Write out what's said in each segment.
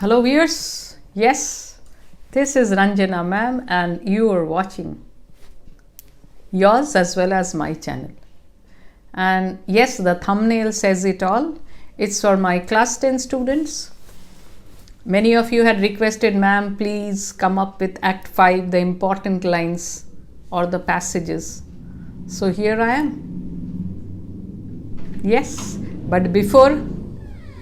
Hello viewers, yes, this is Ranjana ma'am and you are watching yours as well as my channel. And yes, the thumbnail says it all. It's for my class 10 students. Many of you had requested, ma'am, please come up with Act 5, the important lines or the passages. So here I am. Yes, but before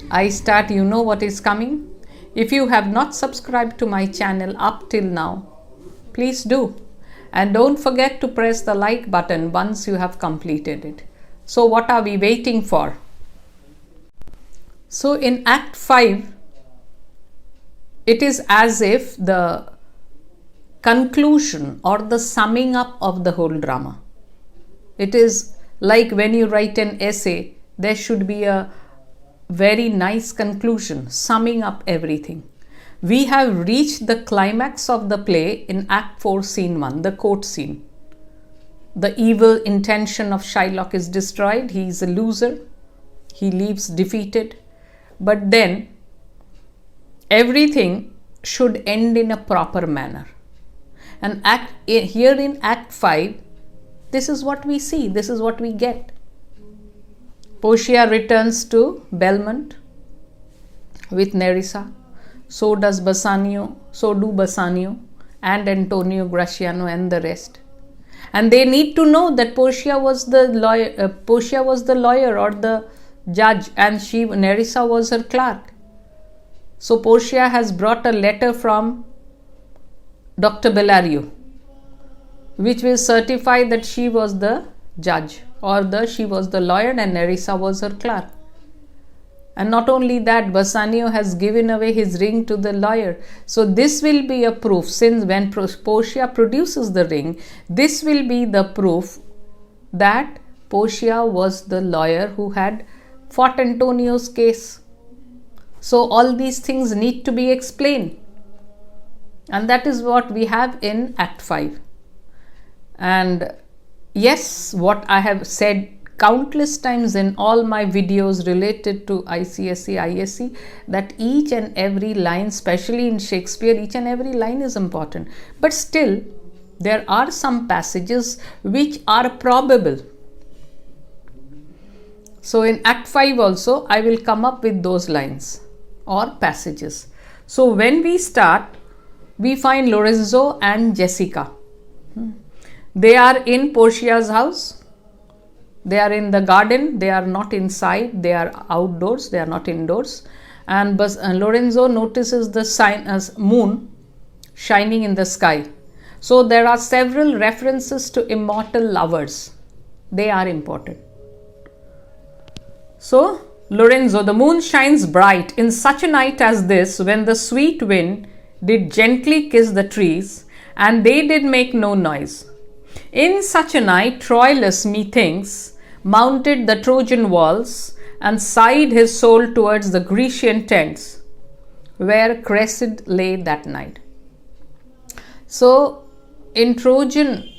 I start, you know what is coming. If you have not subscribed to my channel up till now, please do. And don't forget to press the like button once you have completed it. So what are we waiting for? So in Act 5, it is as if the conclusion or the summing up of the whole drama. It is like when you write an essay, there should be a very nice conclusion, summing up everything. We have reached the climax of the play in Act 4, Scene 1, the court scene. The evil intention of Shylock is destroyed. He is a loser. He leaves defeated. But then everything should end in a proper manner. And here in Act 5, this is what we see. This is what we get. Portia returns to Belmont with Nerissa. So do Bassanio and Antonio Graciano and the rest. And they need to know that Portia was the lawyer or the judge, and Nerissa was her clerk. So Portia has brought a letter from Dr. Bellario, which will certify that she was the judge or she was the lawyer and Nerissa was her clerk. And not only that, Bassanio has given away his ring to the lawyer. So this will be a proof, since when Portia produces the ring, this will be the proof that Portia was the lawyer who had fought Antonio's case. So all these things need to be explained. And that is what we have in Act 5. And yes, what I have said countless times in all my videos related to ICSE, ISE, that each and every line, especially in Shakespeare, each and every line is important. But still, there are some passages which are probable. So in Act 5 also, I will come up with those lines or passages. So when we start, we find Lorenzo and Jessica. They are in Portia's house. They are in the garden. They are not inside. They are outdoors. They are not indoors. And Lorenzo notices the moon shining in the sky. So there are several references to immortal lovers. They are important. So Lorenzo, the moon shines bright in such a night as this, when the sweet wind did gently kiss the trees, and they did make no noise. In such a night, Troilus, methinks, mounted the Trojan walls and sighed his soul towards the Grecian tents, where Cressida lay that night. So, in Trojan,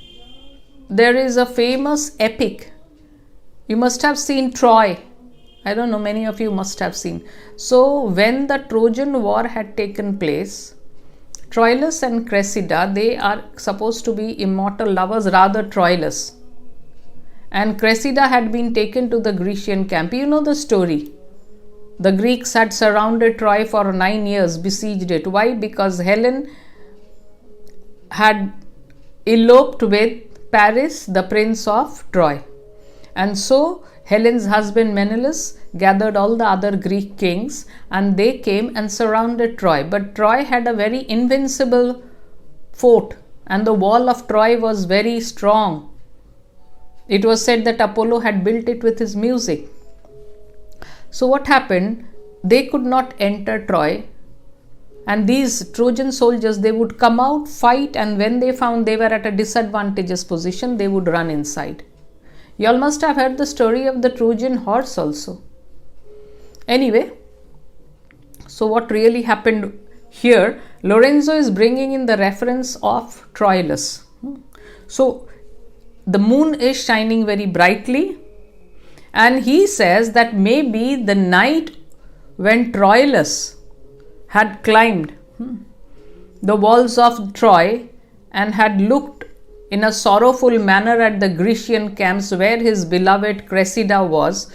there is a famous epic. You must have seen Troy. I don't know, many of you must have seen. So, when the Trojan War had taken place, Troilus and Cressida, they are supposed to be immortal lovers, rather Troilus. And Cressida had been taken to the Grecian camp. You know the story. The Greeks had surrounded Troy for 9 years, besieged it. Why? Because Helen had eloped with Paris, the prince of Troy. And so Helen's husband Menelaus gathered all the other Greek kings and they came and surrounded Troy. But Troy had a very invincible fort and the wall of Troy was very strong. It was said that Apollo had built it with his music. So what happened? They could not enter Troy, and these Trojan soldiers, they would come out, fight, and when they found they were at a disadvantageous position, they would run inside. You all must have heard the story of the Trojan Horse also. Anyway, so what really happened here, Lorenzo is bringing in the reference of Troilus. So the moon is shining very brightly, and he says that maybe the night when Troilus had climbed the walls of Troy and had looked in a sorrowful manner at the Grecian camps where his beloved Cressida was,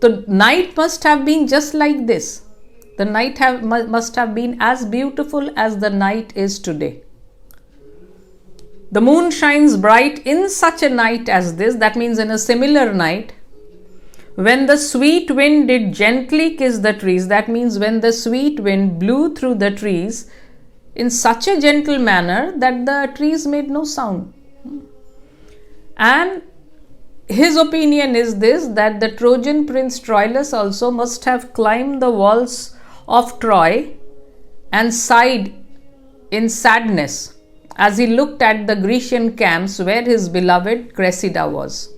the night must have been just like this. The night must have been as beautiful as the night is today. The moon shines bright in such a night as this, that means in a similar night, when the sweet wind did gently kiss the trees, that means when the sweet wind blew through the trees in such a gentle manner that the trees made no sound. And his opinion is this, that the Trojan prince Troilus also must have climbed the walls of Troy and sighed in sadness as he looked at the Grecian camps where his beloved Cressida was.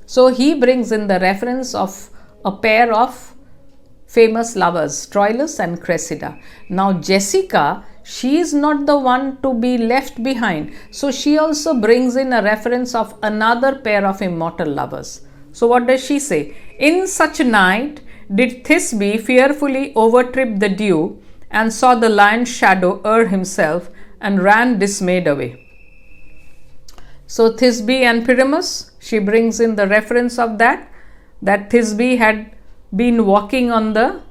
So he brings in the reference of a pair of famous lovers, Troilus and Cressida. Now Jessica, she is not the one to be left behind. So she also brings in a reference of another pair of immortal lovers. So what does she say? In such a night did Thisbe fearfully overtrip the dew and saw the lion's shadow err himself and ran dismayed away. So Thisbe and Pyramus, she brings in the reference of that Thisbe had been walking on the,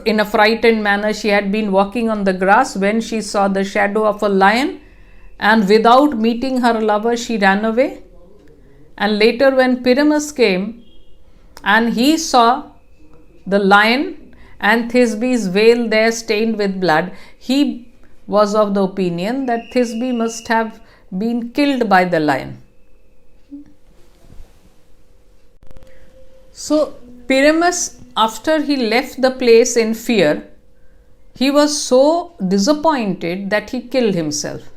in a frightened manner, she had been walking on the grass when she saw the shadow of a lion, and without meeting her lover, she ran away. And later when Pyramus came and he saw the lion and Thisbe's veil there stained with blood, he was of the opinion that Thisbe must have been killed by the lion. So Pyramus, after he left the place in fear, he was so disappointed that he killed himself.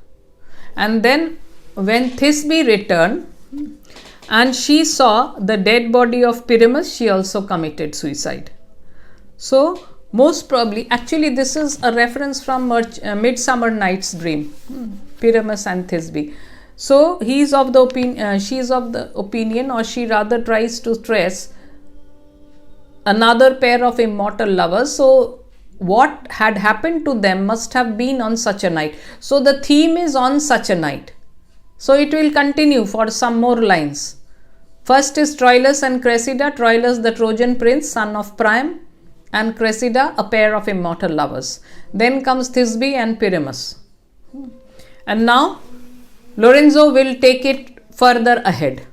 And then when Thisbe returned and she saw the dead body of Pyramus, she also committed suicide. So most probably, actually this is a reference from Midsummer Night's Dream, Pyramus and Thisbe. So he is of the opinion, she is of the opinion, or she rather tries to stress another pair of immortal lovers. So what had happened to them must have been on such a night. So the theme is on such a night. So it will continue for some more lines. First is Troilus and Cressida, Troilus the Trojan prince, son of Priam, and Cressida, a pair of immortal lovers. Then comes Thisbe and Pyramus. And now Lorenzo will take it further ahead.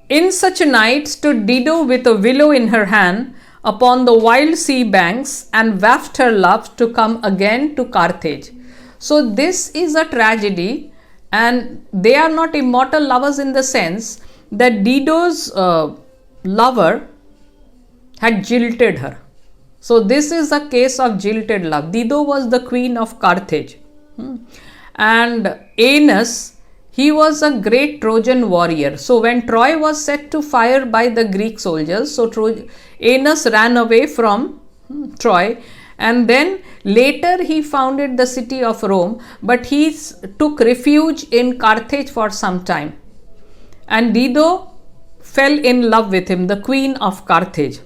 In such a night stood Dido with a willow in her hand upon the wild sea banks and wafted her love to come again to Carthage. So this is a tragedy, and they are not immortal lovers in the sense that Dido's lover had jilted her. So this is a case of jilted love. Dido was the queen of Carthage. And Aeneas, he was a great Trojan warrior. So when Troy was set to fire by the Greek soldiers, so Aeneas ran away from Troy, and then later he founded the city of Rome, but he took refuge in Carthage for some time. And Dido fell in love with him, the queen of Carthage.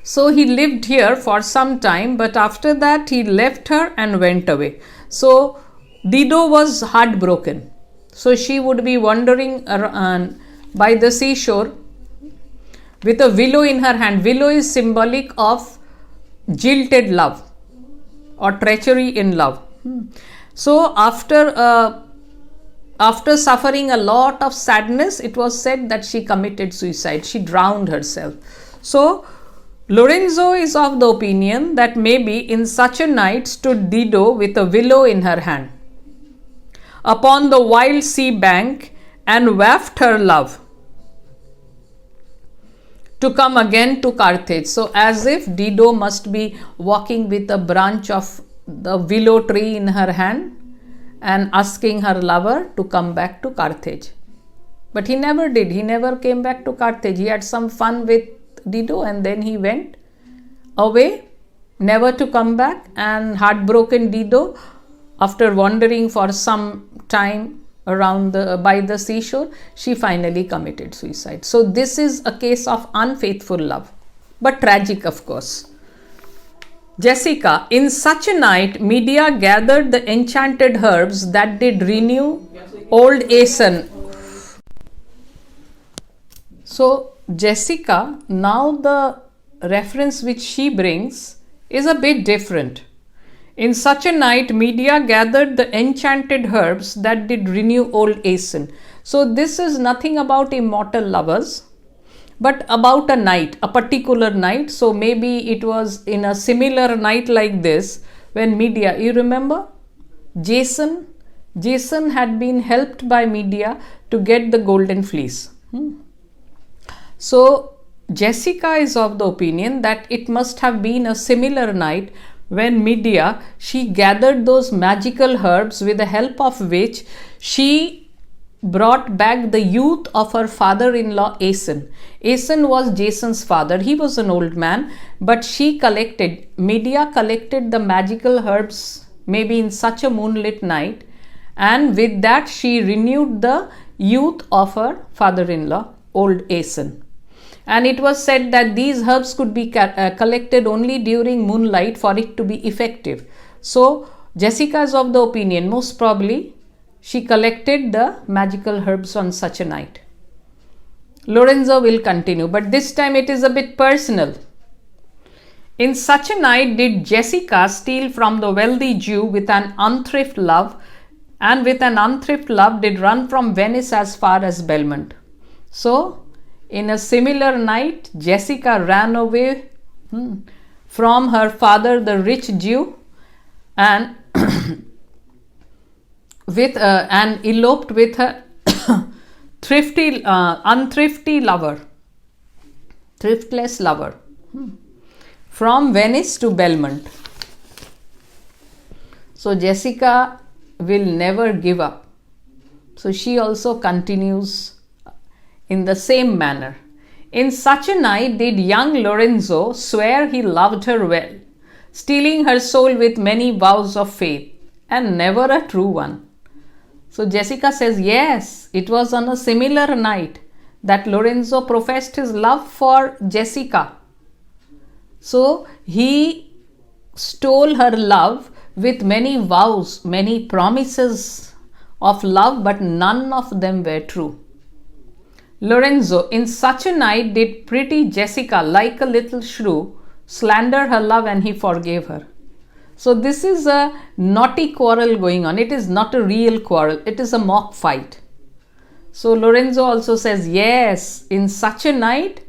So he lived here for some time, but after that he left her and went away. So Dido was heartbroken. So she would be wandering around by the seashore with a willow in her hand. Willow is symbolic of jilted love or treachery in love. So after suffering a lot of sadness, it was said that she committed suicide. She drowned herself. So Lorenzo is of the opinion that maybe in such a night stood Dido with a willow in her hand upon the wild sea bank and wafted her love to come again to Carthage. So as if Dido must be walking with a branch of the willow tree in her hand and asking her lover to come back to Carthage. But he never did. He never came back to Carthage. He had some fun with Dido and then he went away, never to come back. And heartbroken Dido, after wandering for some time around by the seashore, she finally committed suicide. So this is a case of unfaithful love, but tragic, of course. Jessica, in such a night, Medea gathered the enchanted herbs that did renew old Aeson. So, Jessica, now the reference which she brings is a bit different. In such a night, Medea gathered the enchanted herbs that did renew old Aeson. So, this is nothing about immortal lovers, but about a night, a particular night. So, maybe it was in a similar night like this when Medea, you remember, Jason had been helped by Medea to get the golden fleece. So, Jessica is of the opinion that it must have been a similar night when Medea, she gathered those magical herbs with the help of which she brought back the youth of her father-in-law Aeson. Aeson was Jason's father. He was an old man, but Medea collected the magical herbs maybe in such a moonlit night, and with that she renewed the youth of her father-in-law, old Aeson. And it was said that these herbs could be collected only during moonlight for it to be effective. So, Jessica is of the opinion, most probably, she collected the magical herbs on such a night. Lorenzo will continue, but this time it is a bit personal. In such a night did Jessica steal from the wealthy Jew with an unthrift love, and with an unthrift love did run from Venice as far as Belmont. So, in a similar night, Jessica ran away from her father, the rich Jew, and and eloped with her unthrifty lover, thriftless lover, from Venice to Belmont. So Jessica will never give up. So she also continues in the same manner. In such a night did young Lorenzo swear he loved her well, stealing her soul with many vows of faith, and never a true one. So Jessica says, yes, it was on a similar night that Lorenzo professed his love for Jessica. So he stole her love with many vows, many promises of love, but none of them were true. Lorenzo, in such a night did pretty Jessica, like a little shrew, slander her love, and he forgave her. So this is a naughty quarrel going on. It is not a real quarrel. It is a mock fight. So Lorenzo also says, yes, in such a night,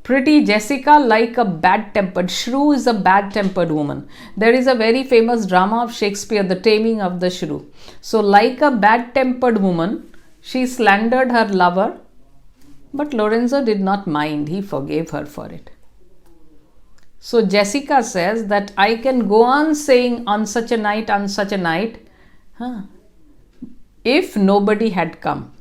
pretty Jessica, like a bad-tempered shrew, is a bad-tempered woman. There is a very famous drama of Shakespeare, The Taming of the Shrew. So like a bad-tempered woman, she slandered her lover, but Lorenzo did not mind. He forgave her for it. So Jessica says that I can go on saying on such a night, if nobody had come.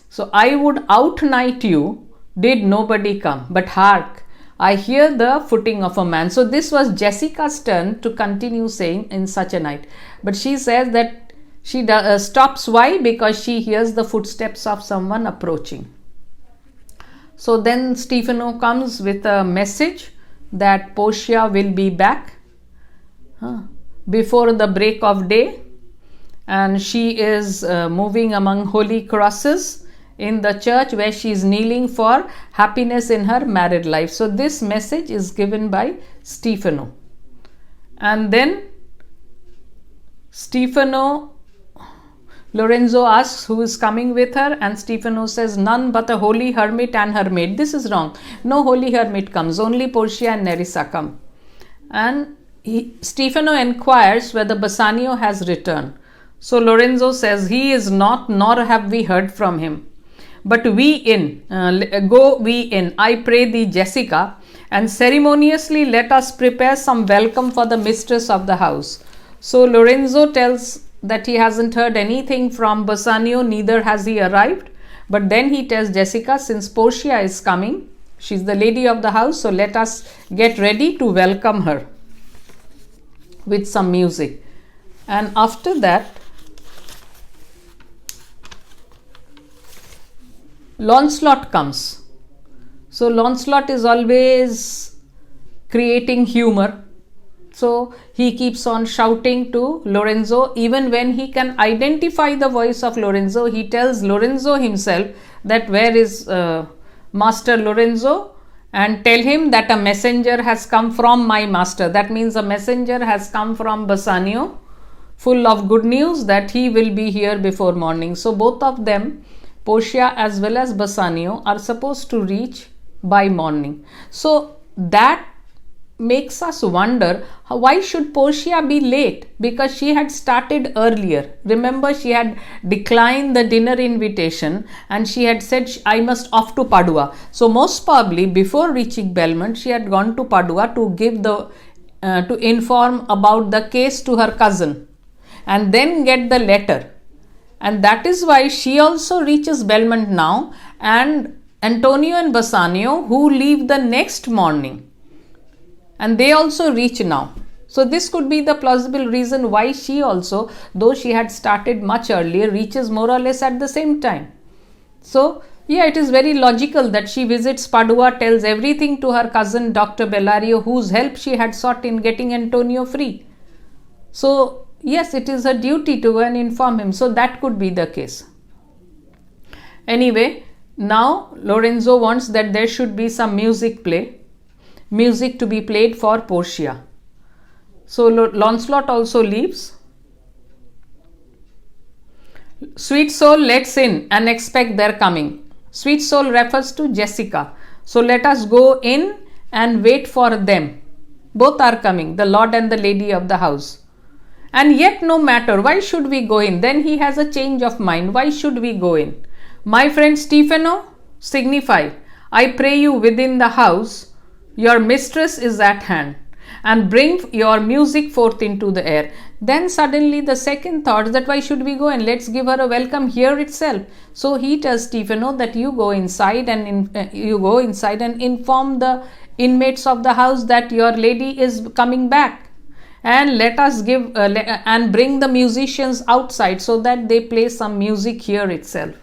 So I would outnight you, did nobody come. But hark, I hear the footing of a man. So this was Jessica's turn to continue saying in such a night. But she says that she stops. Why? Because she hears the footsteps of someone approaching. So then Stephano comes with a message that Portia will be back before the break of day, and she is moving among holy crosses in the church where she is kneeling for happiness in her married life. So this message is given by Stephano, and then Lorenzo asks who is coming with her, and Stephano says none but a holy hermit and her maid. This is wrong. No holy hermit comes, only Portia and Nerissa come. And Stephano inquires whether Bassanio has returned. So Lorenzo says he is not, nor have we heard from him. But go we in, I pray thee, Jessica, and ceremoniously let us prepare some welcome for the mistress of the house. So Lorenzo tells that he hasn't heard anything from Bassanio, neither has he arrived. But then he tells Jessica, since Portia is coming, she's the lady of the house, so let us get ready to welcome her with some music. And after that, Lancelot comes. So Lancelot is always creating humor. So he keeps on shouting to Lorenzo. Even when he can identify the voice of Lorenzo, he tells Lorenzo himself that where is Master Lorenzo, and tell him that a messenger has come from my master. That means a messenger has come from Bassanio, full of good news that he will be here before morning. So both of them, Portia as well as Bassanio, are supposed to reach by morning. So that makes us wonder, why should Portia be late? Because she had started earlier. Remember, she had declined the dinner invitation and she had said, I must off to Padua. So most probably before reaching Belmont, she had gone to Padua to give to inform about the case to her cousin and then get the letter. And that is why she also reaches Belmont now, and Antonio and Bassanio, who leave the next morning, and they also reach now. So this could be the plausible reason why she also, though she had started much earlier, reaches more or less at the same time. So yeah, it is very logical that she visits Padua, tells everything to her cousin Dr. Bellario, whose help she had sought in getting Antonio free. So yes, it is her duty to go and inform him. So that could be the case. Anyway, now Lorenzo wants that there should be some music to be played for Portia. So Lancelot also leaves. Sweet soul, let's in and expect their coming. Sweet soul refers to Jessica. So let us go in and wait for them. Both are coming, the lord and the lady of the house. And yet no matter, why should we go in? Then he has a change of mind. Why should we go in? My friend Stefano, signify, I pray you within the house, your mistress is at hand, and bring your music forth into the air. Then suddenly the second thought that why should we go and let's give her a welcome here itself. So he tells Stefano that you go inside and inform the inmates of the house that your lady is coming back, and let us give and bring the musicians outside so that they play some music here itself.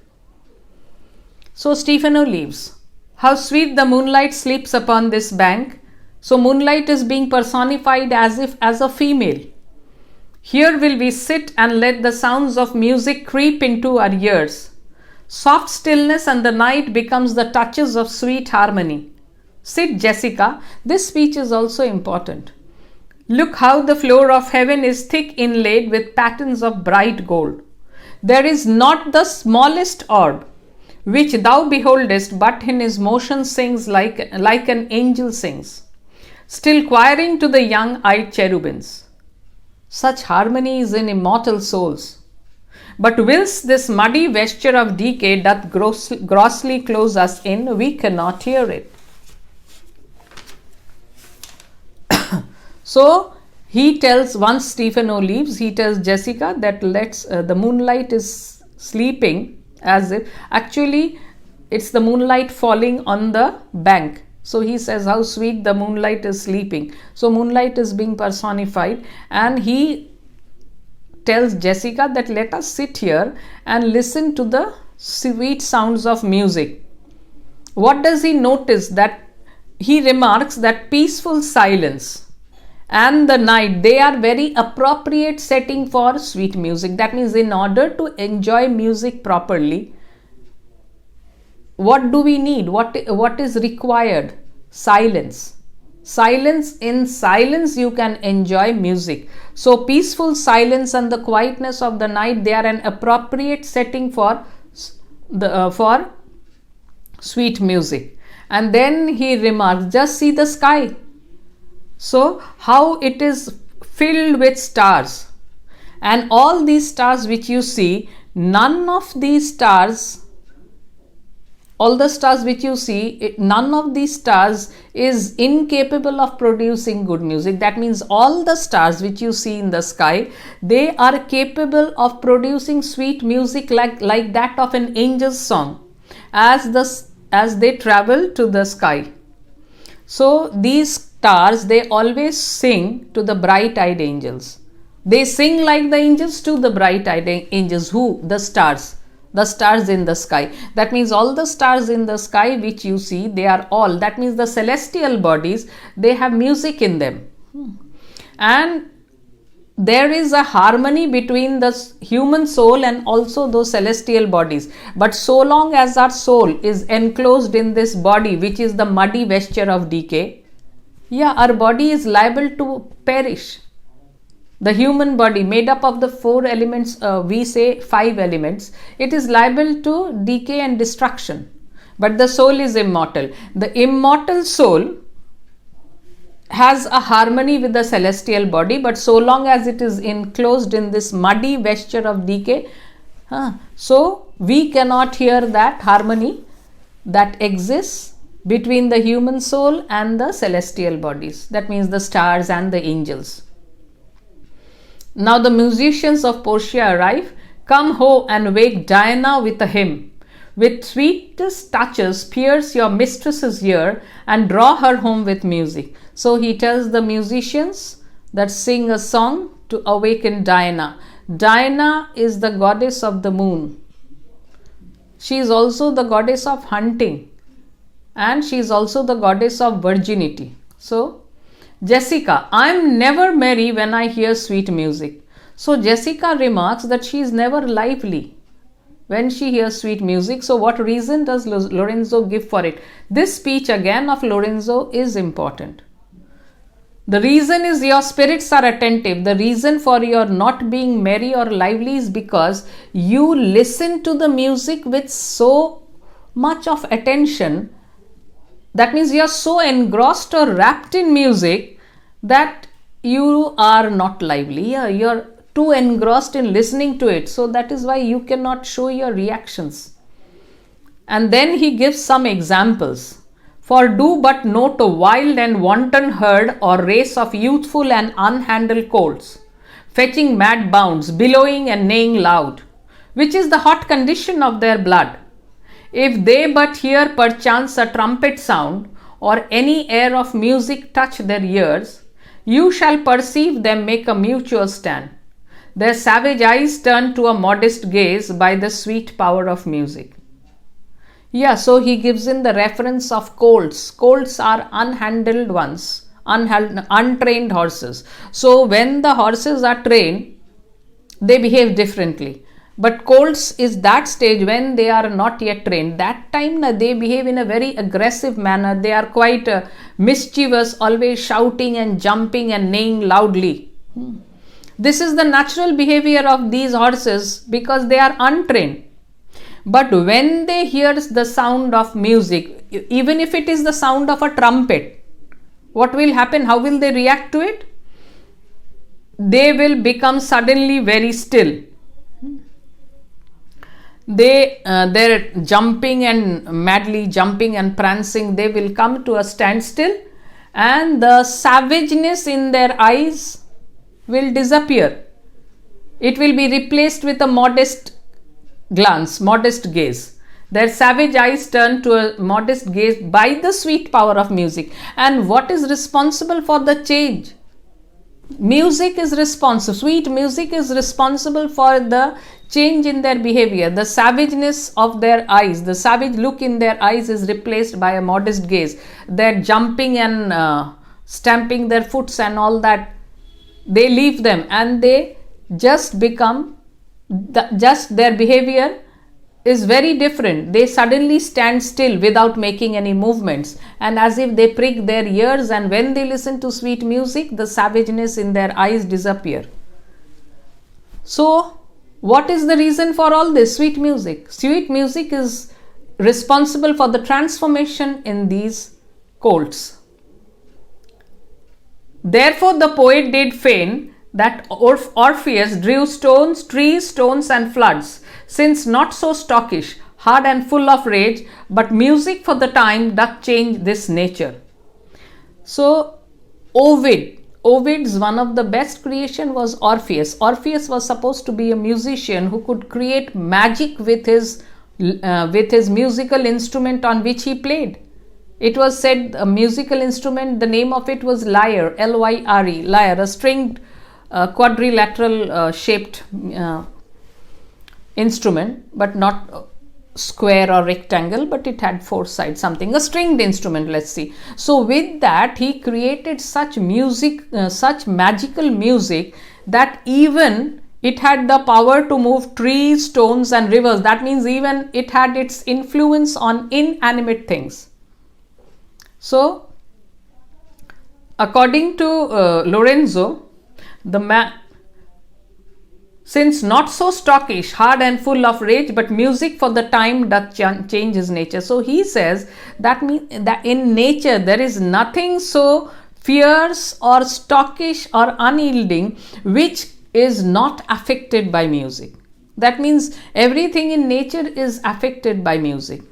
So Stefano leaves. How sweet the moonlight sleeps upon this bank. So moonlight is being personified as a female. Here will we sit and let the sounds of music creep into our ears. Soft stillness and the night becomes the touches of sweet harmony. Sit, Jessica. This speech is also important. Look how the floor of heaven is thick inlaid with patterns of bright gold. There is not the smallest orb which thou beholdest, but in his motion sings like an angel sings, still choiring to the young-eyed cherubims. Such harmony is in immortal souls. But whilst this muddy vesture of decay doth grossly close us in, we cannot hear it. So he tells, once Stefano leaves, he tells Jessica that the moonlight is sleeping, as if actually it's the moonlight falling on the bank. So he says how sweet the moonlight is sleeping. So moonlight is being personified, and he tells Jessica that let us sit here and listen to the sweet sounds of music. What does he notice? That he remarks that peaceful silence and the night, they are very appropriate setting for sweet music. That means in order to enjoy music properly, what do we need? What is required? Silence. Silence. In silence you can enjoy music. So peaceful silence and the quietness of the night, they are an appropriate setting for sweet music. And then he remarks, just see the sky. So how it is filled with stars, and all these stars which you see, none of these stars, all the stars which you see, none of these stars is incapable of producing good music. That means all the stars which you see in the sky, they are capable of producing sweet music like that of an angel's song as they travel to the sky. So these stars, they always sing to the bright-eyed angels. They sing like the angels to the bright-eyed angels. Who? The stars. The stars in the sky. That means all the stars in the sky which you see, they are all, that means the celestial bodies, they have music in them. and there is a harmony between the human soul and also those celestial bodies. But so long as our soul is enclosed in this body, which is the muddy vesture of decay, our body is liable to perish. The human body, made up of the 4 elements, we say 5 elements, it is liable to decay and destruction. But the soul is immortal. The immortal soul has a harmony with the celestial body, but so long as it is enclosed in this muddy vesture of decay, so we cannot hear that harmony that exists between the human soul and the celestial bodies. That means the stars and the angels. Now the musicians of Portia arrive. Come ho and wake Diana with a hymn. With sweetest touches pierce your mistress's ear and draw her home with music. So he tells the musicians that sing a song to awaken Diana. Diana is the goddess of the moon. She is also the goddess of hunting, and she is also the goddess of virginity. So Jessica, I am never merry when I hear sweet music. So Jessica remarks that she is never lively when she hears sweet music. So what reason does Lorenzo give for it? This speech again of Lorenzo is important. The reason is your spirits are attentive. The reason for your not being merry or lively is because you listen to the music with so much of attention. That means you are so engrossed or wrapped in music that you are not lively. You are too engrossed in listening to it. So that is why you cannot show your reactions. And then he gives some examples. For do but note a wild and wanton herd or race of youthful and unhandled colts, fetching mad bounds, bellowing and neighing loud, which is the hot condition of their blood. If they but hear perchance a trumpet sound, or any air of music touch their ears, you shall perceive them make a mutual stand. Their savage eyes turn to a modest gaze by the sweet power of music. So he gives in the reference of colts. Colts are unhandled ones, untrained horses. So when the horses are trained, they behave differently. But colts is that stage when they are not yet trained. That time they behave in a very aggressive manner. They are quite mischievous, always shouting and jumping and neighing loudly. This is the natural behavior of these horses because they are untrained. But when they hear the sound of music, even if it is the sound of a trumpet, what will happen? How will they react to it? They will become suddenly very still. Their jumping and madly jumping and prancing, they will come to a standstill, and the savageness in their eyes will disappear. It will be replaced with a modest glance, modest gaze. Their savage eyes turn to a modest gaze by the sweet power of music. And what is responsible for the change? Music is responsible. Sweet music is responsible for the change in their behavior. The savageness of their eyes, the savage look in their eyes is replaced by a modest gaze. Their jumping and stamping their foots and all that, they leave them, and they just become, their behavior is very different. They suddenly stand still without making any movements, and as if they prick their ears, and when they listen to sweet music, the savageness in their eyes disappear. So what is the reason for all this? Sweet music. Sweet music is responsible for the transformation in these colts. Therefore the poet did feign that Orpheus drew stones, trees, stones and floods, since not so stockish, hard and full of rage, but music for the time doth change this nature. So Ovid's one of the best creation was Orpheus. Orpheus was supposed to be a musician who could create magic with his musical instrument on which he played. It was said a musical instrument, the name of it was lyre, L-Y-R-E, lyre, a stringed quadrilateral shaped instrument, but not square or rectangle, but it had four sides, something, a stringed instrument, let's see. So with that he created such music, such magical music, that even it had the power to move trees, stones and rivers. That means even it had its influence on inanimate things. So according to Lorenzo, the man, since not so stockish, hard and full of rage, but music for the time doth change his nature. So he says that in nature there is nothing so fierce or stockish or unyielding which is not affected by music. That means everything in nature is affected by music.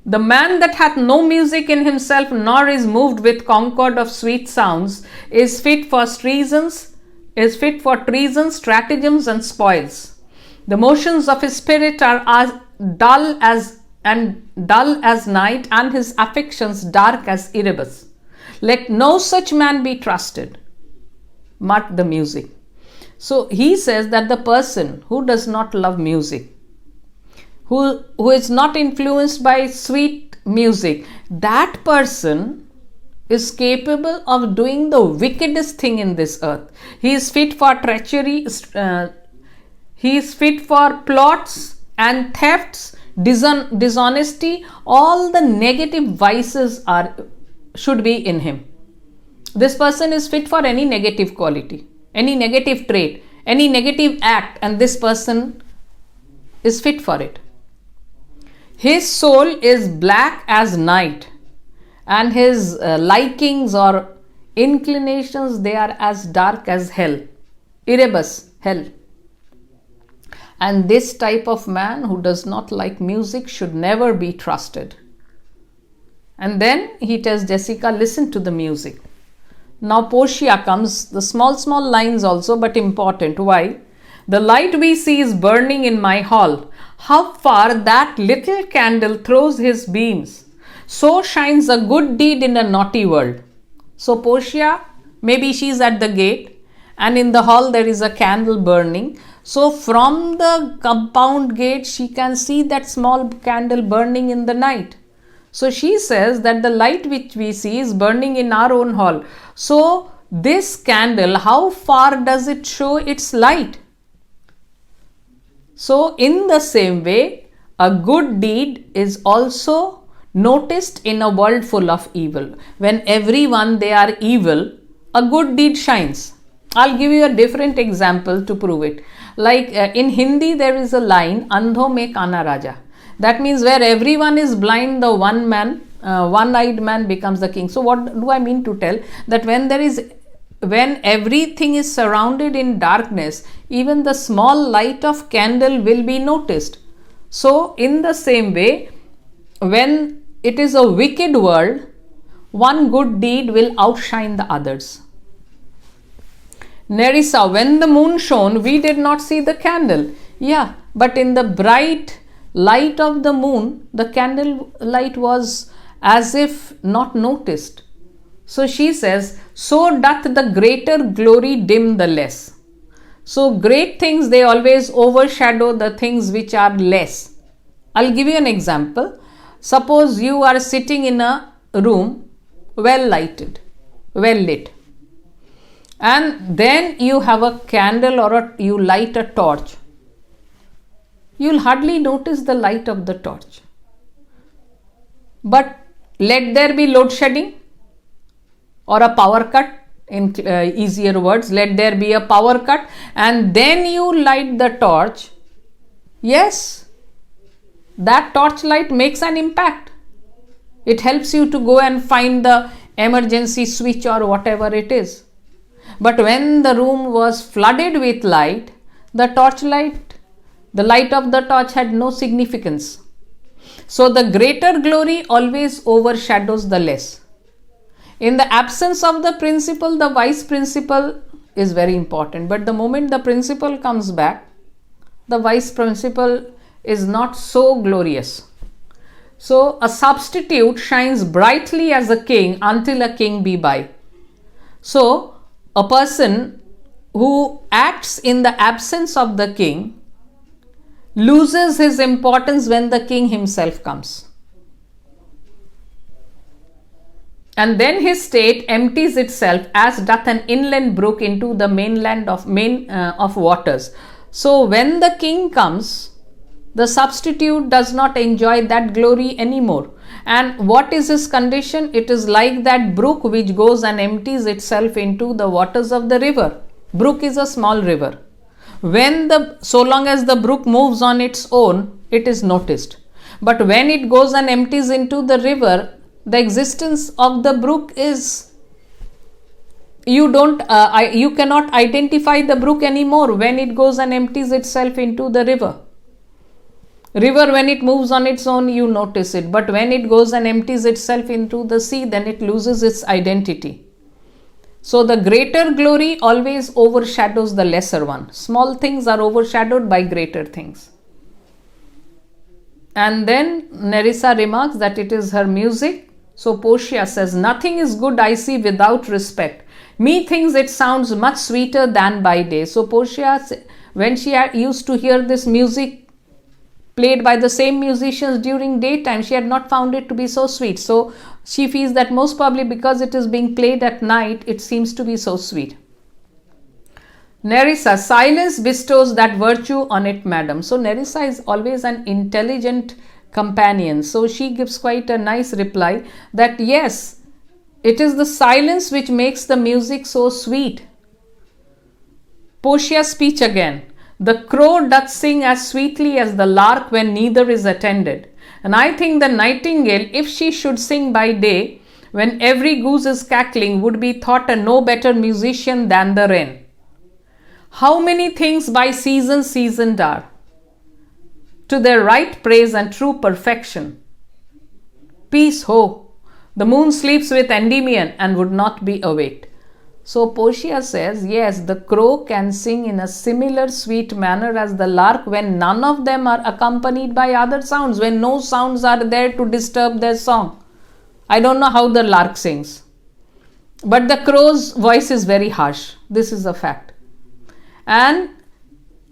The man that hath no music in himself, nor is moved with concord of sweet sounds, is fit for treasons, stratagems and spoils. The motions of his spirit are as dull as night, and his affections dark as Erebus. Let no such man be trusted. Mark the music. So he says that the person who does not love music, who is not influenced by sweet music, that person is capable of doing the wickedest thing in this earth. He is fit for treachery, he is fit for plots and thefts, dishonesty. All the negative vices should be in him. This person is fit for any negative quality, any negative trait, any negative act, and this person is fit for it. His soul is black as night, and his likings or inclinations, they are as dark as hell. Erebus, hell. And this type of man who does not like music should never be trusted. And then he tells Jessica, listen to the music. Now Portia comes, the small lines also, but important. Why? The light we see is burning in my hall. How far that little candle throws his beams, so shines a good deed in a naughty world. So Portia, maybe she's at the gate, and in the hall there is a candle burning. So from the compound gate she can see that small candle burning in the night. So she says that the light which we see is burning in our own hall. So this candle, how far does it show its light? So in the same way, a good deed is also noticed in a world full of evil. When everyone they are evil, a good deed shines. I'll give you a different example to prove it. Like in Hindi there is a line, Andho mein Kana Raja. That means where everyone is blind, the one-eyed man becomes the king. So what do I mean to tell? That when everything is surrounded in darkness, even the small light of candle will be noticed. So in the same way, when it is a wicked world, one good deed will outshine the others. Nerissa, when the moon shone, we did not see the candle. Yeah, but in the bright light of the moon, the candle light was as if not noticed. So she says, so doth the greater glory dim the less. So great things, they always overshadow the things which are less. I'll give you an example. Suppose you are sitting in a room well lighted, well lit, and then you have a candle or you light a torch. You'll hardly notice the light of the torch. But let there be load shedding or a power cut, in easier words, let there be a power cut, and then you light the torch. Yes, that torch light makes an impact. It helps you to go and find the emergency switch or whatever it is. But when the room was flooded with light, the light of the torch had no significance. So the greater glory always overshadows the less. In the absence of the principal, the vice principal is very important. But the moment the principal comes back, the vice principal is not so glorious. So a substitute shines brightly as a king until a king be by. So a person who acts in the absence of the king loses his importance when the king himself comes. And then his state empties itself as doth an inland brook into the mainland of waters. So when the king comes, the substitute does not enjoy that glory anymore. And what is his condition? It is like that brook which goes and empties itself into the waters of the river. Brook is a small river. So long as the brook moves on its own, it is noticed. But when it goes and empties into the river, the existence of the brook is, you cannot identify the brook anymore when it goes and empties itself into the river. River, when it moves on its own, you notice it. But when it goes and empties itself into the sea, then it loses its identity. So the greater glory always overshadows the lesser one. Small things are overshadowed by greater things. And then Nerissa remarks that it is her music. So Portia says, nothing is good I see without respect. Methinks it sounds much sweeter than by day. So Portia, when she used to hear this music played by the same musicians during daytime, she had not found it to be so sweet. So she feels that most probably because it is being played at night, it seems to be so sweet. Nerissa, silence bestows that virtue on it, madam. So Nerissa is always an intelligent companion. So she gives quite a nice reply that yes, it is the silence which makes the music so sweet. Portia's speech again. The crow doth sing as sweetly as the lark when neither is attended. And I think the nightingale, if she should sing by day, when every goose is cackling, would be thought a no better musician than the wren. How many things by season seasoned are, to their right praise and true perfection. Peace, ho! The moon sleeps with Endymion and would not be awaked. So Portia says, yes, the crow can sing in a similar sweet manner as the lark when none of them are accompanied by other sounds, when no sounds are there to disturb their song. I don't know how the lark sings, but the crow's voice is very harsh. This is a fact. And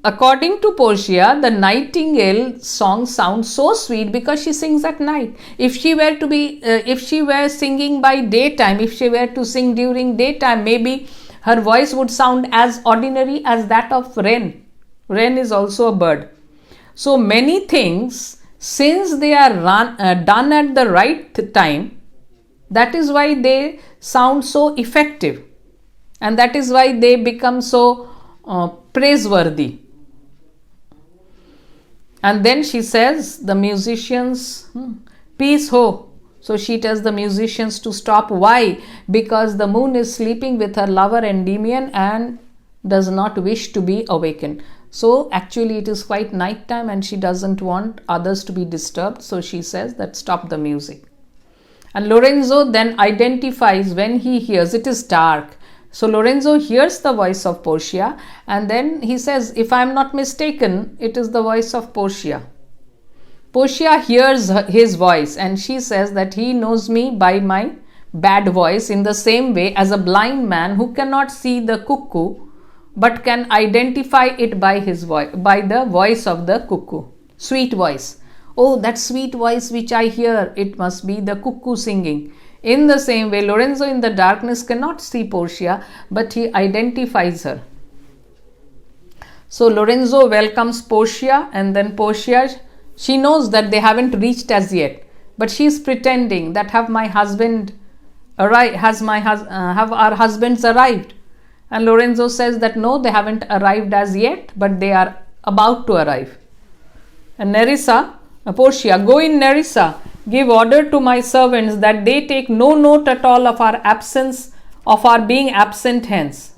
according to Portia, the nightingale song sounds so sweet because she sings at night. If she were singing by daytime, if she were to sing during daytime, maybe her voice would sound as ordinary as that of wren. Wren is also a bird. So many things, since they are done at the right time, that is why they sound so effective, and that is why they become so praiseworthy. And then she says, the musicians, peace, ho! So she tells the musicians to stop. Why? Because the moon is sleeping with her lover Endymion and does not wish to be awakened. So actually it is quite night time and she doesn't want others to be disturbed. So she says that stop the music. And Lorenzo then identifies when he hears it is dark. So Lorenzo hears the voice of Portia and then he says, if I am not mistaken, it is the voice of Portia. Portia hears his voice and she says that he knows me by my bad voice in the same way as a blind man who cannot see the cuckoo but can identify it by his voice, by the voice of the cuckoo. Sweet voice. Oh, that sweet voice which I hear, it must be the cuckoo singing. In the same way, Lorenzo in the darkness cannot see Portia, but he identifies her. So Lorenzo welcomes Portia, and then Portia, she knows that they haven't reached as yet, but she is pretending that have our husbands arrived? And Lorenzo says that no, they haven't arrived as yet, but they are about to arrive. And Portia, go in, Nerissa, give order to my servants that they take no note at all of our absence, of our being absent hence.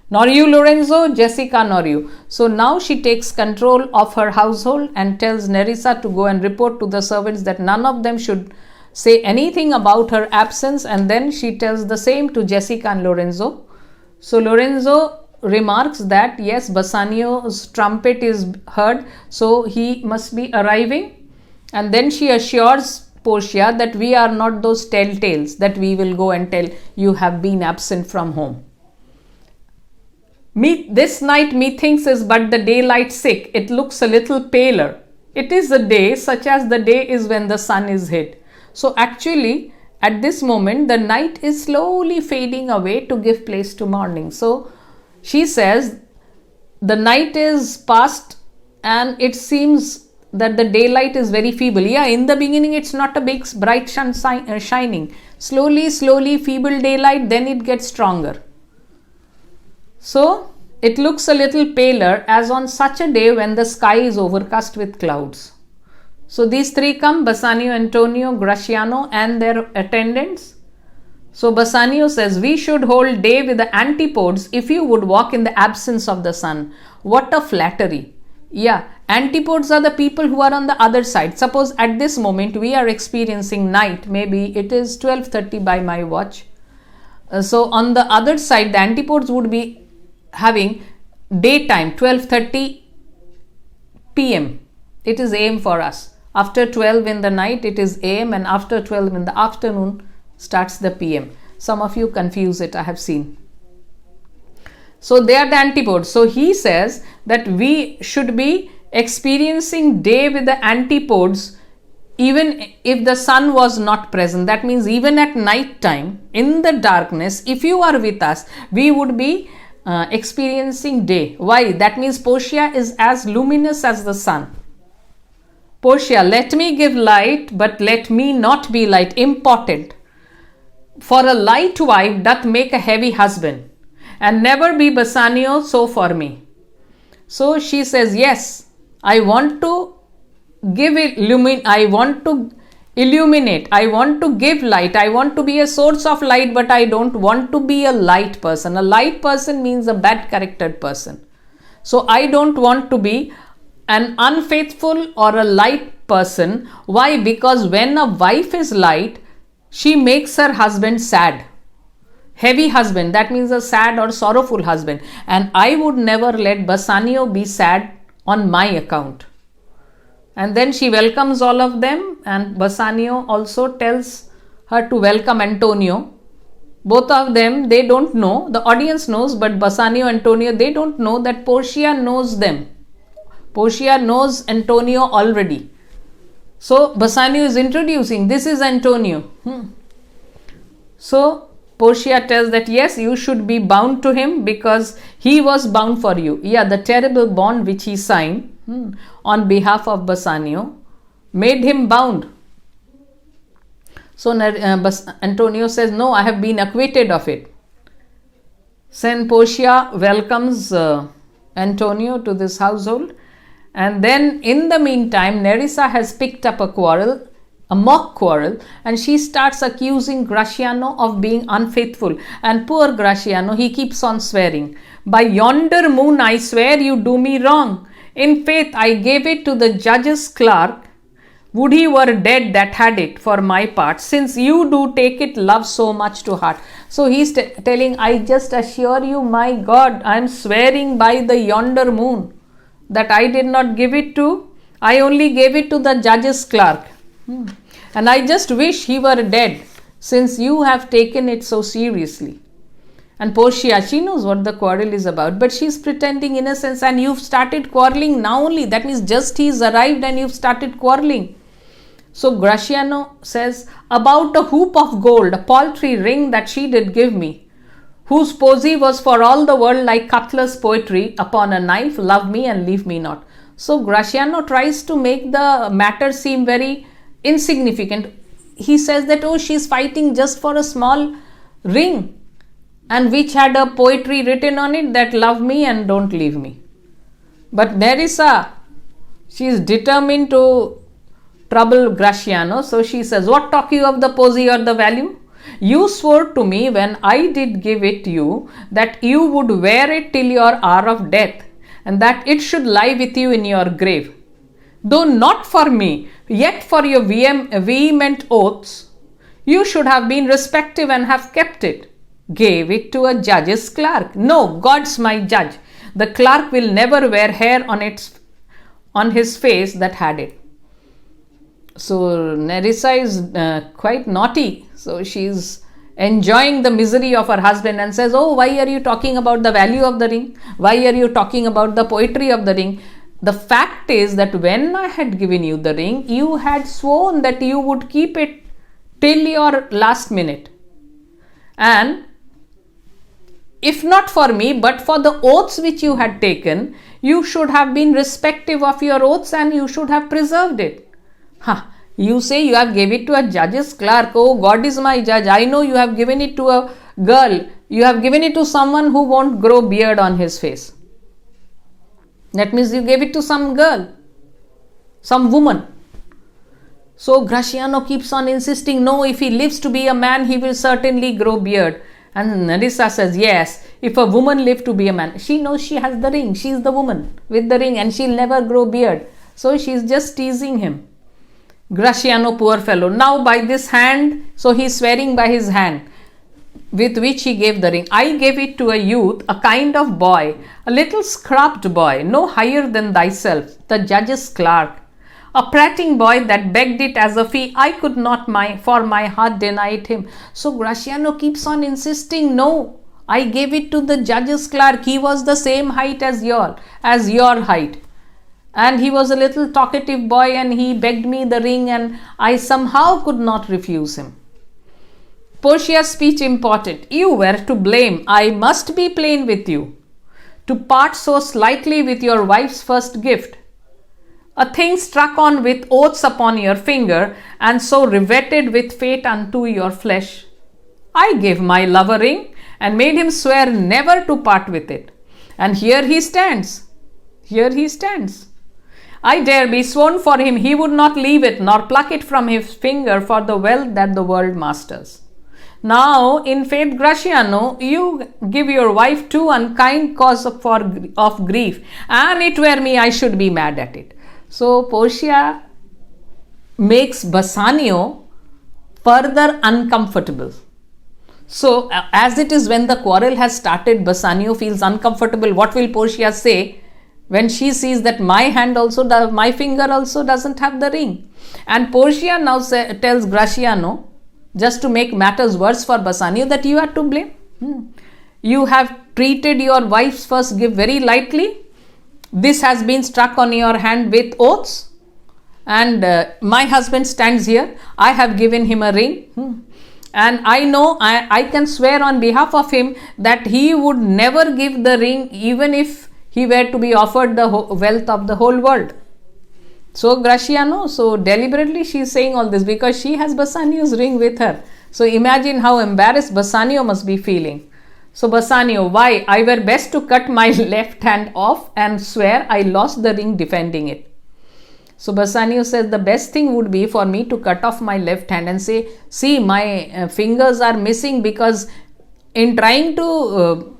Nor you, Lorenzo, Jessica, nor you. So now she takes control of her household and tells Nerissa to go and report to the servants that none of them should say anything about her absence, and then she tells the same to Jessica and Lorenzo. So Lorenzo remarks that yes, Bassanio's trumpet is heard, so he must be arriving. And then she assures Portia that we are not those telltales that we will go and tell you have been absent from home. This night methinks is but the daylight sick, it looks a little paler. It is a day such as the day is when the sun is hid. So actually, at this moment, the night is slowly fading away to give place to morning. So she says, the night is past and it seems that the daylight is very feeble. Yeah, in the beginning, it's not a big bright sun shining. Slowly, feeble daylight, then it gets stronger. So, it looks a little paler as on such a day when the sky is overcast with clouds. So, these three come, Bassanio, Antonio, Gratiano and their attendants. So, Bassanio says, we should hold day with the antipodes if you would walk in the absence of the sun. What a flattery. Yeah, antipodes are the people who are on the other side. Suppose at this moment we are experiencing night. Maybe it is 12:30 by my watch. So, on the other side, the antipodes would be having daytime 12:30 p.m. It is AM for us. After 12 in the night it is AM, and after 12 in the afternoon starts the PM. Some of you confuse it, I have seen. So they are the antipodes. So he says that we should be experiencing day with the antipodes even if the sun was not present. That means even at night time, in the darkness, if you are with us, we would be experiencing day. Why? That means Portia is as luminous as the sun. Portia, let me give light, but let me not be light. Important. For a light wife doth make a heavy husband, and never be Bassanio so for me. So she says, yes, I want to give it I want to illuminate, I want to give light, I want to be a source of light, but I don't want to be a light person. A light person means a bad charactered person. So I don't want to be an unfaithful or a light person. Why? Because when a wife is light, she makes her husband sad. Heavy husband, that means a sad or sorrowful husband. And I would never let Bassanio be sad on my account. And then she welcomes all of them, and Bassanio also tells her to welcome Antonio. Both of them, they don't know, the audience knows, but Bassanio, Antonio, they don't know that Portia knows them. Portia knows Antonio already. So Bassanio is introducing, this is Antonio. So Portia tells that yes, you should be bound to him because he was bound for you. Yeah, the terrible bond which he signed on behalf of Bassanio made him bound. So Antonio says, no, I have been acquitted of it. Then Portia welcomes Antonio to this household. And then in the meantime, Nerissa has picked up a quarrel, a mock quarrel, and she starts accusing Gratiano of being unfaithful. And poor Gratiano, he keeps on swearing. By yonder moon, I swear you do me wrong. In faith, I gave it to the judge's clerk. Would he were dead that had it for my part, since you do take it love so much to heart. So he's telling, I just assure you, my God, I am swearing by the yonder moon that I did not give it to, I only gave it to the judge's clerk. And I just wish he were dead, since you have taken it so seriously. And Portia, she knows what the quarrel is about, but she's pretending innocence, and you've started quarreling now only. That means just he's arrived and you've started quarreling. So Gratiano says, about a hoop of gold, a paltry ring that she did give me, whose posy was for all the world like cutler's poetry upon a knife, love me and leave me not. So Gratiano tries to make the matter seem very insignificant. He says that, oh, she's fighting just for a small ring, and which had a poetry written on it that love me and don't leave me. But Nerissa, she is determined to trouble Gratiano. So she says, what talk you of the posy or the value? You swore to me when I did give it you that you would wear it till your hour of death, and that it should lie with you in your grave. Though not for me, yet for your vehement oaths, you should have been respective and have kept it. Gave it to a judge's clerk. No, God's my judge. The clerk will never wear hair on his face that had it. So Nerissa is quite naughty. So she's enjoying the misery of her husband, and says, oh, why are you talking about the value of the ring? Why are you talking about the poetry of the ring? The fact is that when I had given you the ring, you had sworn that you would keep it till your last minute. And if not for me, but for the oaths which you had taken, you should have been respective of your oaths and you should have preserved it. You say you have given it to a judge's clerk. Oh, God is my judge. I know you have given it to a girl. You have given it to someone who won't grow beard on his face. That means you gave it to some girl, some woman. So Gratiano keeps on insisting, no, if he lives to be a man, he will certainly grow beard. And Nerissa says, yes, if a woman live to be a man, she knows she has the ring. She is the woman with the ring and she'll never grow beard. So she's just teasing him. Gratiano, poor fellow, now by this hand, so he's swearing by his hand with which he gave the ring. I gave it to a youth, a kind of boy, a little scrubbed boy, no higher than thyself, the judge's clerk, a prating boy that begged it as a fee. I could not for my heart deny it him. So Gratiano keeps on insisting, no, I gave it to the judge's clerk. He was the same height as your height. And he was a little talkative boy and he begged me the ring and I somehow could not refuse him. Portia's speech important. You were to blame. I must be plain with you. To part so slightly with your wife's first gift. A thing struck on with oaths upon your finger and so riveted with fate unto your flesh. I gave my love a ring and made him swear never to part with it. And here he stands. I dare be sworn for him he would not leave it nor pluck it from his finger for the wealth that the world masters. Now, in faith, Gratiano, you give your wife too unkind cause of grief, and it were me, I should be mad at it. So, Portia makes Bassanio further uncomfortable. So, as it is when the quarrel has started, Bassanio feels uncomfortable. What will Portia say when she sees that my finger also doesn't have the ring? And Portia now tells Gratiano, just to make matters worse for Bassanio, that you are to blame. You have treated your wife's first gift very lightly. This has been struck on your hand with oaths. And my husband stands here. I have given him a ring. And I know I can swear on behalf of him that he would never give the ring even if he were to be offered the wealth of the whole world. So Gratiano, so deliberately she is saying all this because she has Bassanio's ring with her. So imagine how embarrassed Bassanio must be feeling. So Bassanio, why? I were best to cut my left hand off and swear I lost the ring defending it. So Bassanio says the best thing would be for me to cut off my left hand and say, see, my fingers are missing because in trying to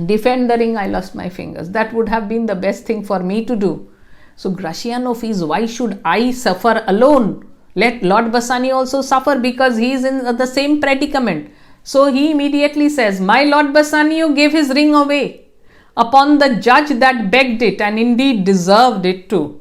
defend the ring I lost my fingers. That would have been the best thing for me to do. So Gratiano feels, why should I suffer alone? Let Lord Bassanio also suffer because he is in the same predicament. So he immediately says, my Lord Bassanio gave his ring away upon the judge that begged it and indeed deserved it too.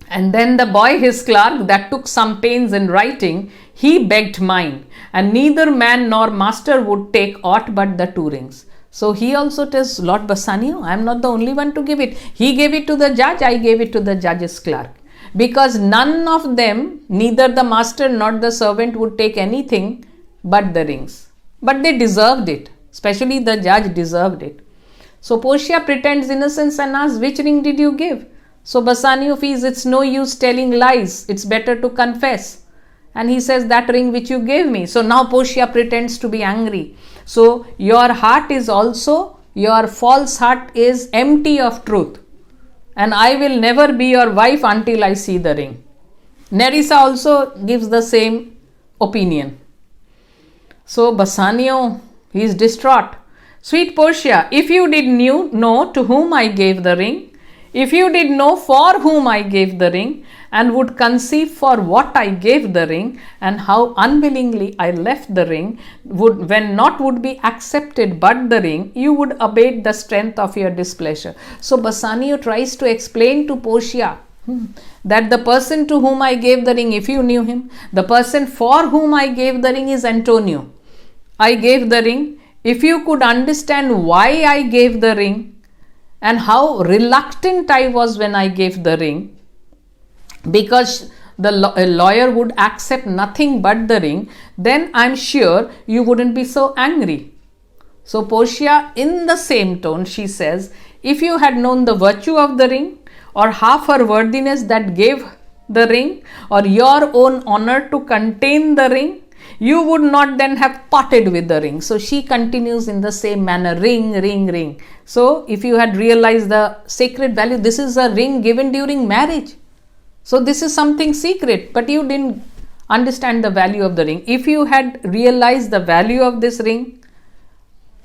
And then the boy, his clerk, that took some pains in writing, he begged mine, and neither man nor master would take aught but the two rings. So he also tells Lord Bassanio, I am not the only one to give it. He gave it to the judge, I gave it to the judge's clerk. Because none of them, neither the master nor the servant, would take anything but the rings. But they deserved it. Especially the judge deserved it. So Portia pretends innocence and asks, which ring did you give? So Bassanio feels it's no use telling lies. It's better to confess. And he says, that ring which you gave me. So now Portia pretends to be angry. So your heart is also, your false heart is empty of truth. And I will never be your wife until I see the ring. Nerissa also gives the same opinion. So Bassanio, he is distraught. Sweet Portia, if you did know to whom I gave the ring, if you did know for whom I gave the ring, and would conceive for what I gave the ring, and how unwillingly I left the ring, when not would be accepted but the ring, you would abate the strength of your displeasure. So Bassanio tries to explain to Portia That the person to whom I gave the ring, if you knew him, the person for whom I gave the ring is Antonio. I gave the ring. If you could understand why I gave the ring and how reluctant I was when I gave the ring, because the lawyer would accept nothing but the ring, then I'm sure you wouldn't be so angry. So Portia, in the same tone, she says, if you had known the virtue of the ring, or half her worthiness that gave the ring, or your own honor to contain the ring, you would not then have parted with the ring. So she continues in the same manner, ring, ring, ring. So if you had realized the sacred value, this is a ring given during marriage. So this is something secret, but you didn't understand the value of the ring. If you had realized the value of this ring,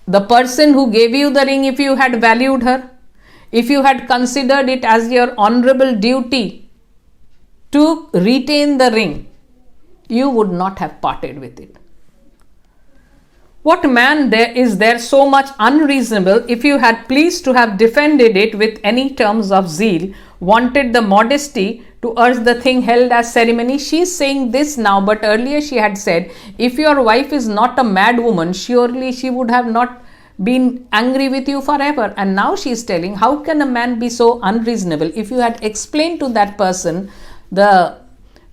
the person who gave you the ring, if you had valued her, if you had considered it as your honorable duty to retain the ring, you would not have parted with it. What man there is there so much unreasonable, if you had pleased to have defended it with any terms of zeal, wanted the modesty to urge the thing held as ceremony? She is saying this now, but earlier she had said, if your wife is not a mad woman, surely she would have not been angry with you forever. And now she is telling, how can a man be so unreasonable? If you had explained to that person the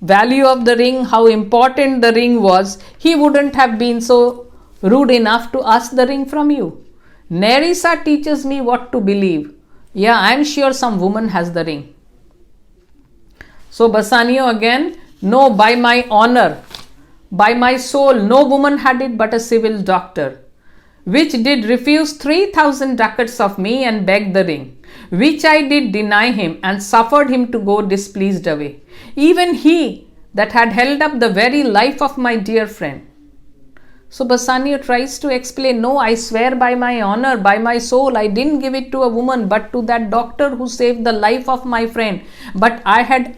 value of the ring, how important the ring was, he wouldn't have been so rude enough to ask the ring from you. Nerissa teaches me what to believe. Yeah, I am sure some woman has the ring. So Bassanio again, no, by my honor, by my soul, no woman had it but a civil doctor, which did refuse 3,000 ducats of me and beg the ring, which I did deny him and suffered him to go displeased away. Even he that had held up the very life of my dear friend. So Bassanio tries to explain, no, I swear by my honor, by my soul, I didn't give it to a woman, but to that doctor who saved the life of my friend. But I had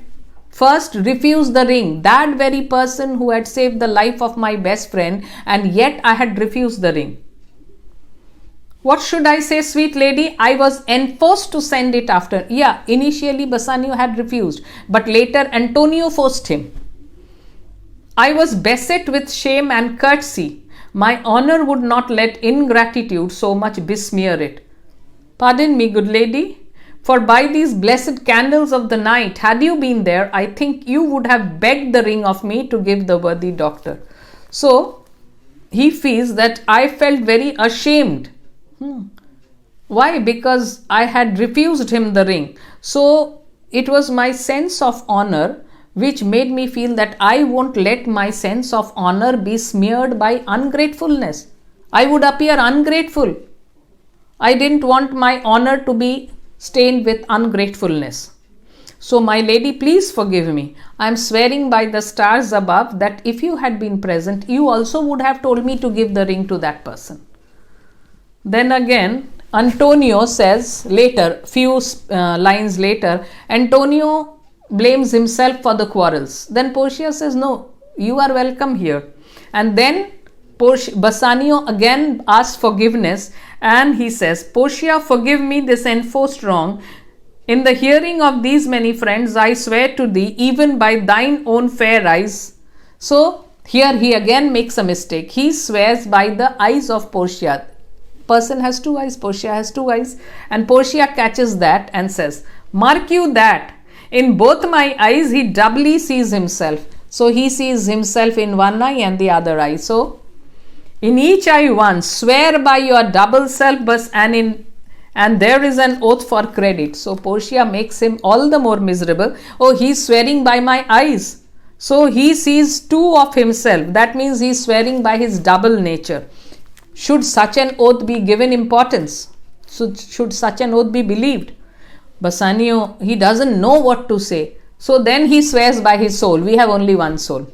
first refused the ring, that very person who had saved the life of my best friend, and yet I had refused the ring. What should I say, sweet lady? I was enforced to send it after. Yeah, initially Bassanio had refused, but later Antonio forced him. I was beset with shame and courtesy. My honor would not let ingratitude so much besmear it. Pardon me, good lady, for by these blessed candles of the night, had you been there, I think you would have begged the ring of me to give the worthy doctor. So he feels that I felt very ashamed. Why? Because I had refused him the ring. So it was my sense of honor which made me feel that I won't let my sense of honor be smeared by ungratefulness. I would appear ungrateful. I didn't want my honor to be stained with ungratefulness. So my lady, please forgive me. I am swearing by the stars above that if you had been present, you also would have told me to give the ring to that person. Then again, Antonio says later, few lines later, Antonio blames himself for the quarrels. Then Portia says, no, you are welcome here. And then Bassanio again asks forgiveness, and he says, Portia, forgive me this enforced wrong. In the hearing of these many friends, I swear to thee, even by thine own fair eyes. So here he again makes a mistake. He swears by the eyes of Portia. Person has two eyes, Portia has two eyes, and Portia catches that and says, mark you that in both my eyes he doubly sees himself. So he sees himself in one eye and the other eye. So in each eye one, swear by your double self, and there is an oath for credit. So Portia makes him all the more miserable. Oh, he's swearing by my eyes. So he sees two of himself. That means he's swearing by his double nature. Should such an oath be given importance? Should such an oath be believed? Bassanio, he doesn't know what to say. So then he swears by his soul. We have only one soul.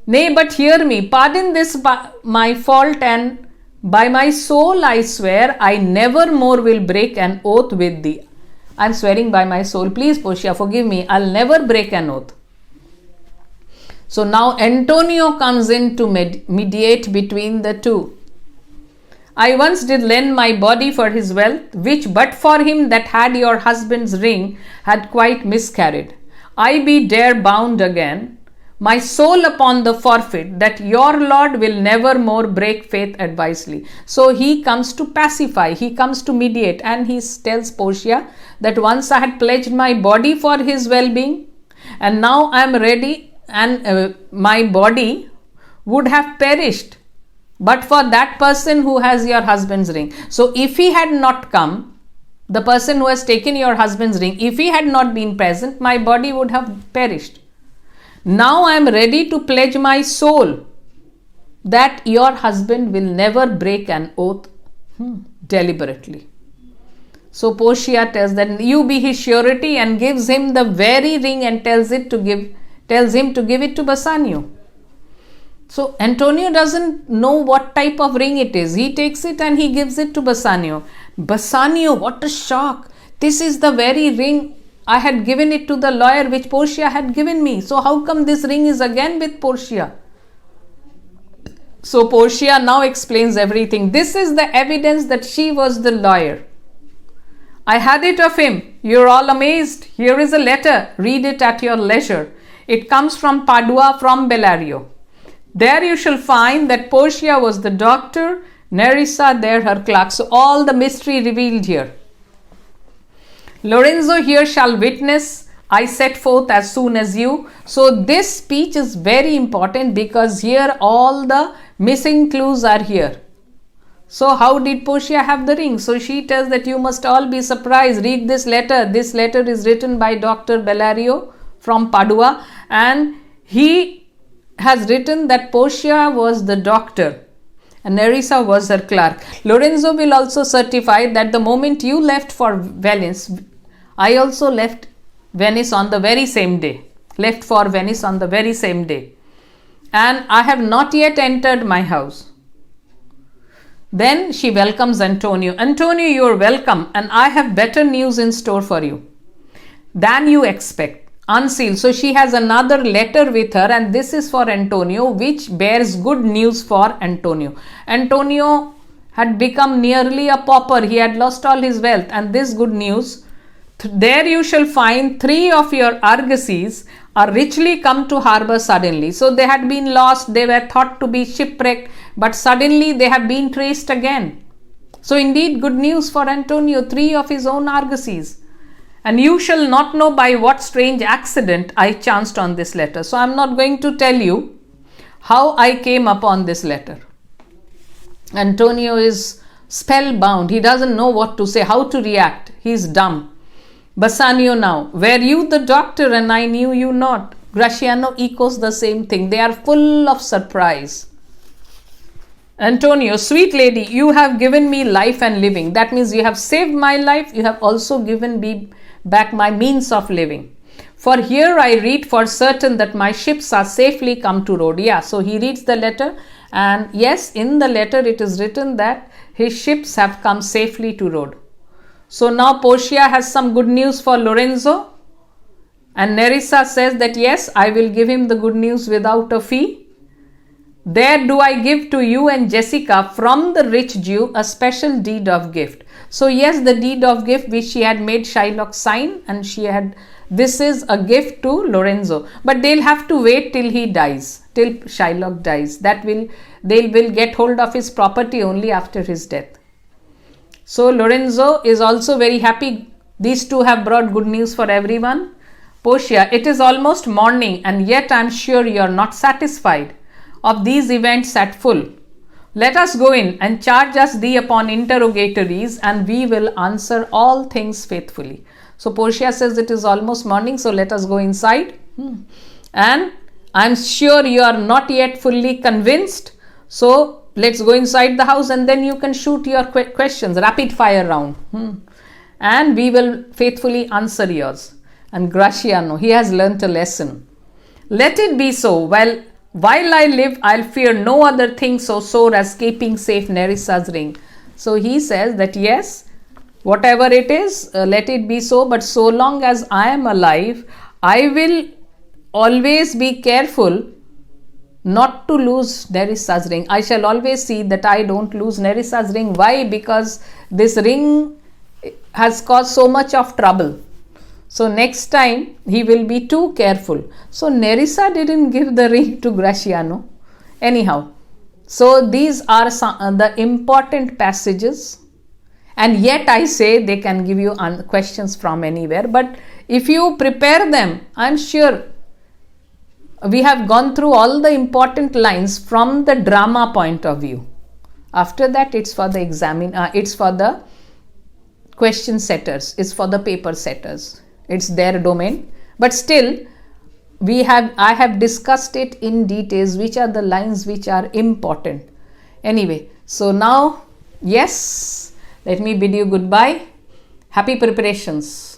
Nay, but hear me. Pardon this my fault, and by my soul I swear I never more will break an oath with thee. I am swearing by my soul. Please, Portia, forgive me. I'll never break an oath. So now Antonio comes in to mediate between the two. I once did lend my body for his wealth, which but for him that had your husband's ring had quite miscarried. I be dare bound again, my soul upon the forfeit, that your Lord will never more break faith advisely. So he comes to pacify, he comes to mediate, and he tells Portia that once I had pledged my body for his well-being, and now I am ready, and my body would have perished but for that person who has your husband's ring. So if he had not come, the person who has taken your husband's ring, if he had not been present, my body would have perished. Now I am ready to pledge my soul that your husband will never break an oath deliberately. So Portia tells that you be his surety, and gives him the very ring and tells him to give it to Bassanio. So Antonio doesn't know what type of ring it is. He takes it and he gives it to Bassanio. Bassanio, what a shock. This is the very ring. I had given it to the lawyer which Portia had given me. So how come this ring is again with Portia? So Portia now explains everything. This is the evidence that she was the lawyer. I had it of him. You're all amazed. Here is a letter. Read it at your leisure. It comes from Padua, from Bellario. There you shall find that Portia was the doctor, Nerissa there her clerk. So all the mystery revealed here. Lorenzo here shall witness, I set forth as soon as you. So this speech is very important because here all the missing clues are here. So how did Portia have the ring? So she tells that you must all be surprised. Read this letter. This letter is written by Dr. Bellario from Padua, and he has written that Portia was the doctor and Nerissa was her clerk. Lorenzo will also certify that the moment you left for Venice, I also left Venice on the very same day. Left for Venice on the very same day. And I have not yet entered my house. Then she welcomes Antonio. Antonio, you are welcome, and I have better news in store for you than you expect. Unsealed. So she has another letter with her, and this is for Antonio, which bears good news for Antonio. Antonio had become nearly a pauper. He had lost all his wealth, and this good news. There you shall find 3 of your argosies are richly come to harbor suddenly. So they had been lost. They were thought to be shipwrecked, but suddenly they have been traced again. So indeed good news for Antonio. 3 of his own argosies. And you shall not know by what strange accident I chanced on this letter. So I am not going to tell you how I came upon this letter. Antonio is spellbound. He doesn't know what to say, how to react. He is dumb. Bassanio now, were you the doctor and I knew you not? Gratiano echoes the same thing. They are full of surprise. Antonio, sweet lady, you have given me life and living. That means you have saved my life. You have also given me back my means of living. For here I read for certain that my ships are safely come to road. Yeah, so he reads the letter, and yes, in the letter it is written that his ships have come safely to road. So now Portia has some good news for Lorenzo, and Nerissa says that yes, I will give him the good news without a fee. There do I give to you and Jessica from the rich Jew a special deed of gift. So yes, the deed of gift which she had made Shylock sign, and this is a gift to Lorenzo. But they'll have to wait till he dies, till Shylock dies. They will get hold of his property only after his death. So Lorenzo is also very happy. These two have brought good news for everyone. Portia, it is almost morning, and yet I am sure you are not satisfied of these events at full. Let us go in and charge us thee upon interrogatories, and we will answer all things faithfully. So Portia says it is almost morning, so let us go inside. And I am sure you are not yet fully convinced. So let's go inside the house, and then you can shoot your questions, rapid fire round. And we will faithfully answer yours. And Gratiano, he has learnt a lesson. Let it be so. While I live, I'll fear no other thing so sore as keeping safe Nerissa's ring. So he says that yes, whatever it is, let it be so. But so long as I am alive, I will always be careful not to lose Nerissa's ring. I shall always see that I don't lose Nerissa's ring. Why? Because this ring has caused so much of trouble. So next time he will be too careful. So Nerissa didn't give the ring to Gratiano. Anyhow, so these are the important passages, and yet I say they can give you questions from anywhere. But if you prepare them, I'm sure we have gone through all the important lines from the drama point of view. After that, it's for the it's for the question setters, it's for the paper setters. It's their domain. But still, I have discussed it in details, which are the lines which are important. Anyway, so now, yes, let me bid you goodbye. Happy preparations.